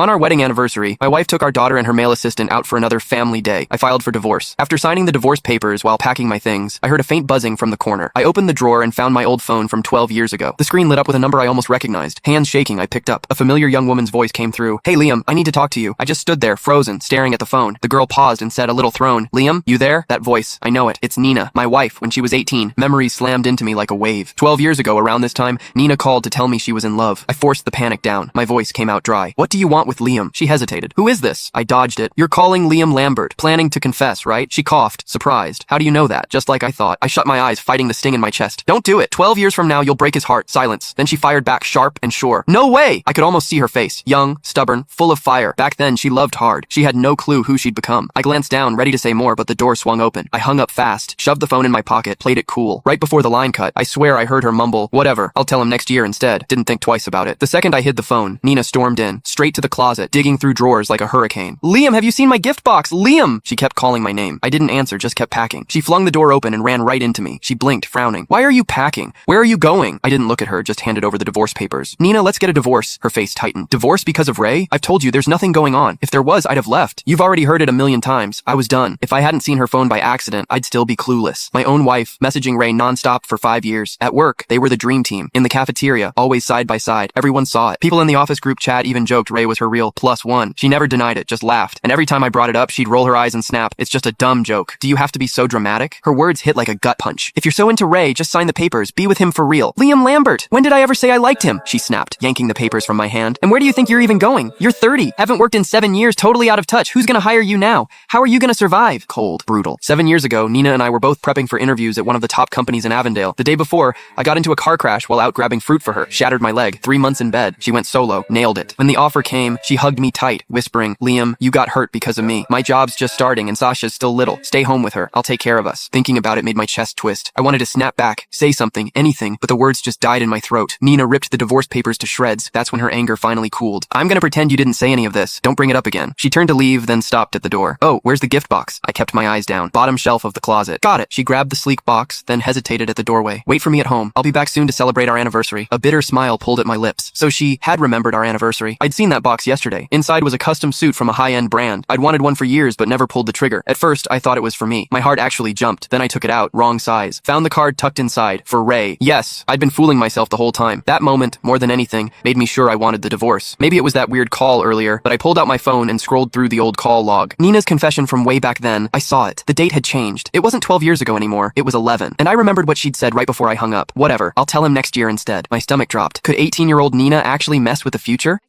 On our wedding anniversary, my wife took our daughter and her male assistant out for another family day. I filed for divorce. After signing the divorce papers while packing my things, I heard a faint buzzing from the corner. I opened the drawer and found my old phone from 12 years ago. The screen lit up with a number I almost recognized. Hands shaking, I picked up. A familiar young woman's voice came through. "Hey Liam, I need to talk to you." I just stood there, frozen, staring at the phone. The girl paused and said, a little thrown, "Liam, you there?" That voice, I know it. It's Nina, my wife, when she was 18. Memories slammed into me like a wave. 12 years ago, around this time, Nina called to tell me she was in love. I forced the panic down. My voice came out dry. "What do you want with Liam?" She hesitated. "Who is this?" I dodged it. "You're calling Liam Lambert. Planning to confess, right?" She coughed, surprised. "How do you know that?" Just like I thought. I shut my eyes, fighting the sting in my chest. "Don't do it. 12 years from now, you'll break his heart." Silence. Then she fired back, sharp and sure. "No way!" I could almost see her face. Young, stubborn, full of fire. Back then, she loved hard. She had no clue who she'd become. I glanced down, ready to say more, but the door swung open. I hung up fast, shoved the phone in my pocket, played it cool. Right before the line cut, I swear I heard her mumble, "Whatever, I'll tell him next year instead." Didn't think twice about it. The second I hid the phone, Nina stormed in, straight to the closet, digging through drawers like a hurricane. "Liam, have you seen my gift box? Liam!" She kept calling my name. I didn't answer, just kept packing. She flung the door open and ran right into me. She blinked, frowning. "Why are you packing? Where are you going?" I didn't look at her, just handed over the divorce papers. "Nina, let's get a divorce." Her face tightened. "Divorce because of Ray? I've told you there's nothing going on. If there was, I'd have left. You've already heard it a million times. I was done. If I hadn't seen her phone by accident, I'd still be clueless. My own wife, messaging Ray nonstop for 5 years. At work, they were the dream team. In the cafeteria, always side by side. Everyone saw it. People in the office group chat even joked Ray was her real +1. She never denied it, just laughed. And every time I brought it up, she'd roll her eyes and snap. "It's just a dumb joke. Do you have to be so dramatic?" Her words hit like a gut punch. "If you're so into Ray, just sign the papers. Be with him for real." "Liam Lambert! When did I ever say I liked him?" She snapped, yanking the papers from my hand. "And where do you think you're even going? You're 30. Haven't worked in 7 years, totally out of touch. Who's gonna hire you now? How are you gonna survive?" Cold, brutal. 7 years ago, Nina and I were both prepping for interviews at one of the top companies in Avondale. The day before, I got into a car crash while out grabbing fruit for her. Shattered my leg. 3 months in bed. She went solo. Nailed it. When the offer came, she hugged me tight, whispering, "Liam, you got hurt because of me. My job's just starting and Sasha's still little. Stay home with her. I'll take care of us." Thinking about it made my chest twist. I wanted to snap back, say something, anything, but the words just died in my throat. Nina ripped the divorce papers to shreds. That's when her anger finally cooled. "I'm gonna pretend you didn't say any of this. Don't bring it up again." She turned to leave, then stopped at the door. "Oh, where's the gift box?" I kept my eyes down. "Bottom shelf of the closet." "Got it." She grabbed the sleek box, then hesitated at the doorway. "Wait for me at home. I'll be back soon to celebrate our anniversary." A bitter smile pulled at my lips. So she had remembered our anniversary. I'd seen that box yesterday. Inside was a custom suit from a high-end brand. I'd wanted one for years, but never pulled the trigger. At first, I thought it was for me. My heart actually jumped. Then I took it out. Wrong size. Found the card tucked inside. For Ray. Yes, I'd been fooling myself the whole time. That moment, more than anything, made me sure I wanted the divorce. Maybe it was that weird call earlier, but I pulled out my phone and scrolled through the old call log. Nina's confession from way back then. I saw it. The date had changed. It wasn't 12 years ago anymore. It was 11. And I remembered what she'd said right before I hung up. "Whatever. I'll tell him next year instead." My stomach dropped. Could 18-year-old Nina actually mess with the future?